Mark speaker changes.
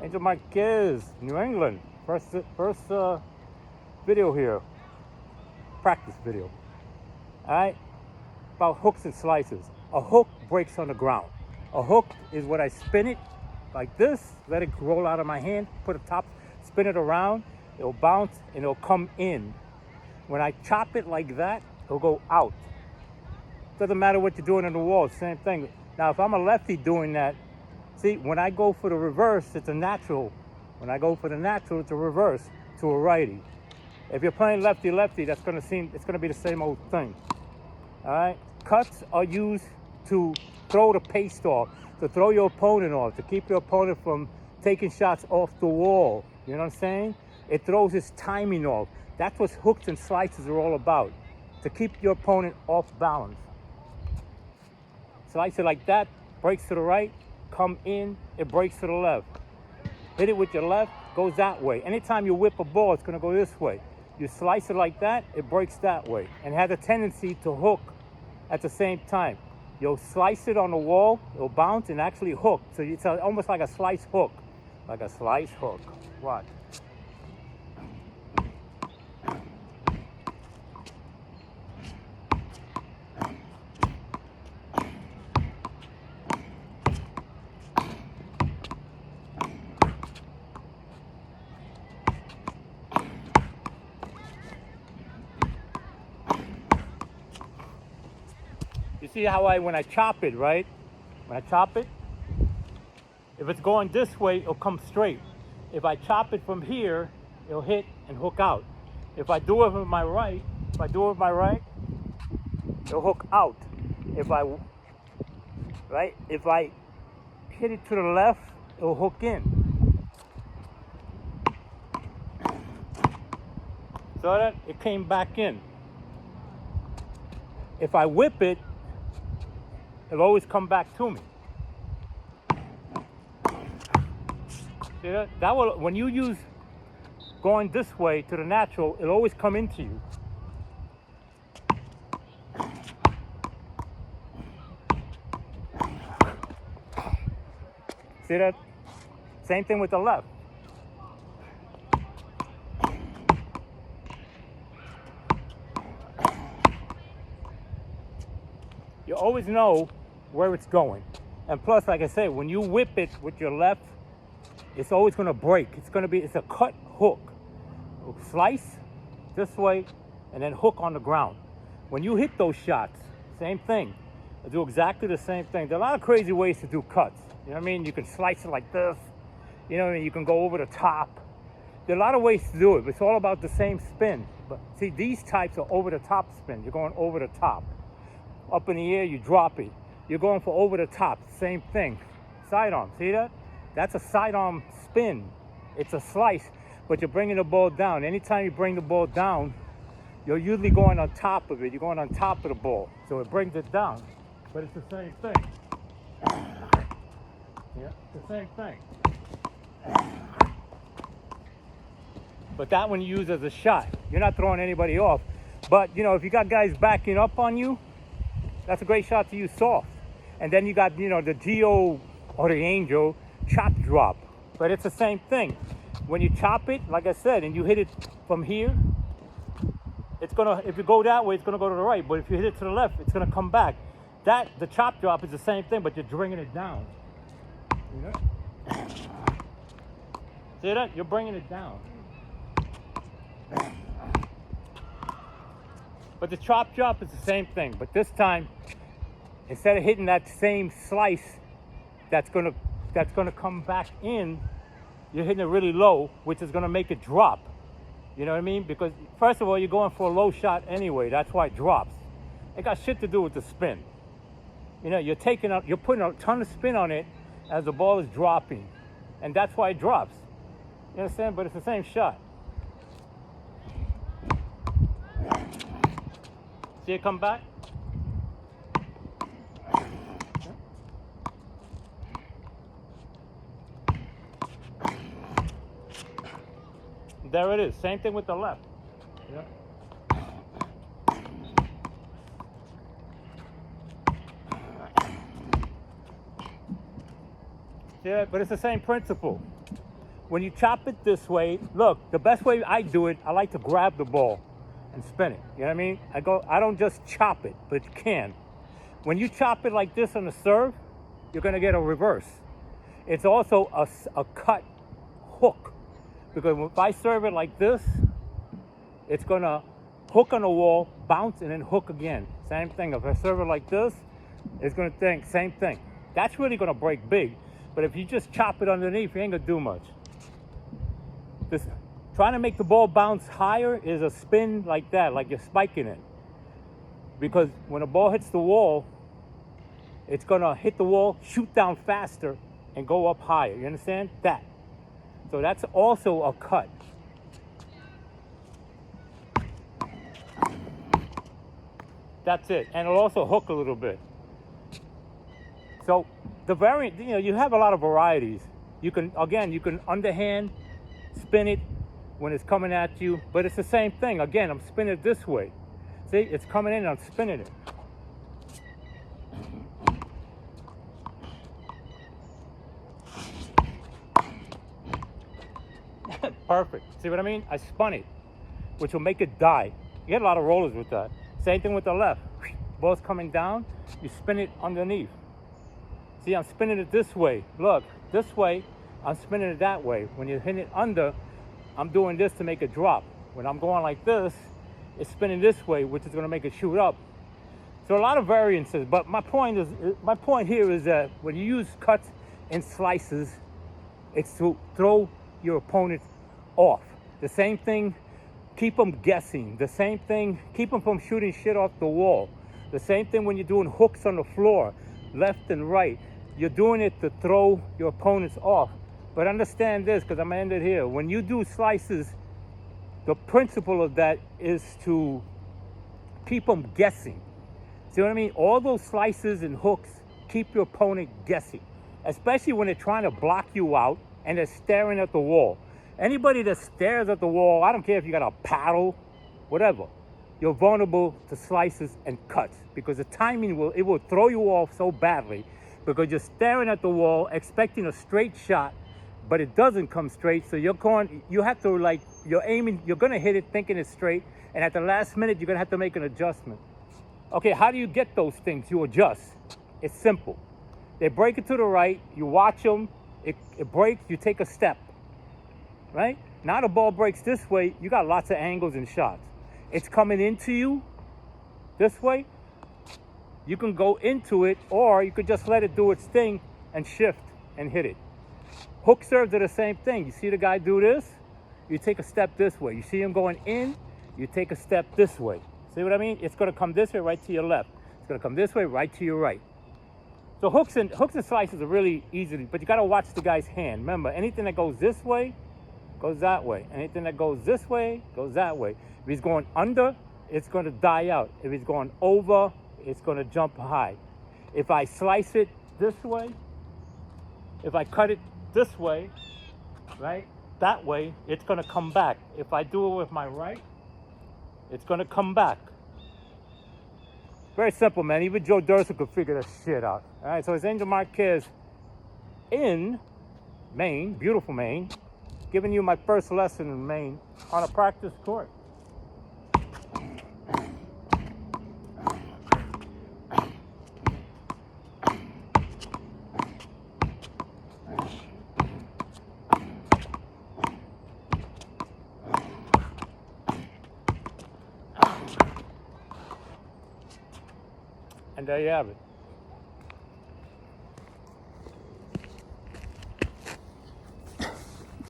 Speaker 1: Angel Marquez, New England. First video here, practice video. All right, about hooks and slices. A hook breaks on the ground. A hook is when I spin it like this, let it roll out of my hand, put a top, spin it around, it'll bounce and it'll come in. When I chop it like that, it'll go out. Doesn't matter what you're doing on the wall, same thing. Now, if I'm a lefty doing that, see, when I go for the reverse, it's a natural. When I go for the natural, it's a reverse to a righty. If you're playing lefty-lefty, it's gonna be the same old thing. All right? Cuts are used to throw the pace off, to throw your opponent off, to keep your opponent from taking shots off the wall. You know what I'm saying? It throws his timing off. That's what hooks and slices are all about, to keep your opponent off balance. Slice it like that, breaks to the right, come in, it breaks to the left. Hit it with your left, goes that way. Anytime you whip a ball, it's gonna go this way. You slice it like that, it breaks that way, and has a tendency to hook at the same time. You'll slice it on the wall, it'll bounce and actually hook. So it's almost like a slice hook. Like a slice hook. Watch. You see how when I chop it, right? When I chop it, if it's going this way, it'll come straight. If I chop it from here, it'll hit and hook out. If I do it with my right, it'll hook out. If I hit it to the left, it'll hook in. So that it came back in. If I whip it, it'll always come back to me. See that? That will, when you use going this way to the natural, it'll always come into you. See that? Same thing with the left. You always know where it's going. And plus, like I said, when you whip it with your left, it's always gonna break. It's a cut hook. Slice this way and then hook on the ground. When you hit those shots, same thing. I do exactly the same thing. There are a lot of crazy ways to do cuts. You know what I mean? You can slice it like this. You know what I mean? You can go over the top. There are a lot of ways to do it. It's all about the same spin. But see, these types are over the top spin. You're going over the top. Up in the air, you drop it. You're going for over the top, same thing. Sidearm, see that? That's a sidearm spin. It's a slice, but you're bringing the ball down. Anytime you bring the ball down, you're usually going on top of it. You're going on top of the ball, so it brings it down. But it's the same thing. Yeah, it's the same thing. But that one you use as a shot. You're not throwing anybody off. But, you know, if you got guys backing up on you, that's a great shot to use soft. And then you got, you know, the Geo or the Angel chop drop. But it's the same thing. When you chop it, like I said, and you hit it from here, it's gonna, if you go that way, it's gonna go to the right. But if you hit it to the left, it's gonna come back. The chop drop is the same thing, but you're bringing it down. You know? See that? You're bringing it down. But the chop drop is the same thing. But this time, instead of hitting that same slice that's gonna come back in, you're hitting it really low, which is gonna make it drop. You know what I mean? Because first of all, you're going for a low shot anyway. That's why it drops. It got shit to do with the spin. You know, you're putting a ton of spin on it as the ball is dropping, and that's why it drops. You understand? But it's the same shot. See it come back? There it is. Same thing with the left. Yeah. Yeah, but it's the same principle. when you chop it this way, look, the best way I do it, I like to grab the ball and spin it. You know what I mean? I don't just chop it, but you can. When you chop it like this on the serve, you're gonna get a reverse. It's also a cut hook, because if I serve it like this, it's gonna hook on the wall, bounce, and then hook again. Same thing. If I serve it like this, it's gonna think same thing. That's really gonna break big. But if you just chop it underneath, you ain't gonna do much. This, trying to make the ball bounce higher is a spin like that, like you're spiking it. Because when a ball hits the wall, it's gonna hit the wall, shoot down faster, and go up higher. You understand? That. So that's also a cut. That's it. And it'll also hook a little bit. So the variant, you have a lot of varieties. You can underhand spin it when it's coming at you, but it's the same thing. Again, I'm spinning it this way. See, it's coming in and I'm spinning it. Perfect. See what I mean? I spun it, which will make it die. You get a lot of rollers with that. Same thing with the left. Ball's coming down, you spin it underneath. See, I'm spinning it this way. Look, this way, I'm spinning it that way. When you're hitting it under, I'm doing this to make it drop. When I'm going like this, it's spinning this way, which is gonna make it shoot up. So a lot of variances, but my point here is that when you use cuts and slices, it's to throw your opponent off. The same thing, keep them guessing. The same thing, keep them from shooting shit off the wall. The same thing when you're doing hooks on the floor, left and right. You're doing it to throw your opponents off. But understand this, because I'm gonna end it here. When you do slices, the principle of that is to keep them guessing. See what I mean? All those slices and hooks keep your opponent guessing, especially when they're trying to block you out and they're staring at the wall. Anybody that stares at the wall, I don't care if you got a paddle, whatever, you're vulnerable to slices and cuts, because the timing will throw you off so badly, because you're staring at the wall expecting a straight shot, but it doesn't come straight. So you have to, you're aiming, you're gonna hit it thinking it's straight, and at the last minute you're gonna have to make an adjustment. Okay, how do you get those things? You adjust. It's simple. They break it to the right, you watch them, it breaks, you take a step, right? Now the ball breaks this way, you got lots of angles and shots. It's coming into you this way, you can go into it, or you could just let it do its thing and shift and hit it. Hook serves are the same thing. You see the guy do this, you take a step this way. You see him going in, you take a step this way. See what I mean? It's gonna come this way, right to your left. It's gonna come this way, right to your right. So hooks and slices are really easy, but you gotta watch the guy's hand. Remember, anything that goes this way, goes that way. Anything that goes this way, goes that way. If he's going under, it's gonna die out. If he's going over, it's gonna jump high. If I slice it this way, if I cut it this way, right, that way, it's gonna come back. If I do it with my right, it's gonna come back. Very simple, man. Even Joe Durso could figure that shit out. All right, so it's Angel Marquez in Maine, beautiful Maine, giving you my first lesson in Maine on a practice court. And there you have it.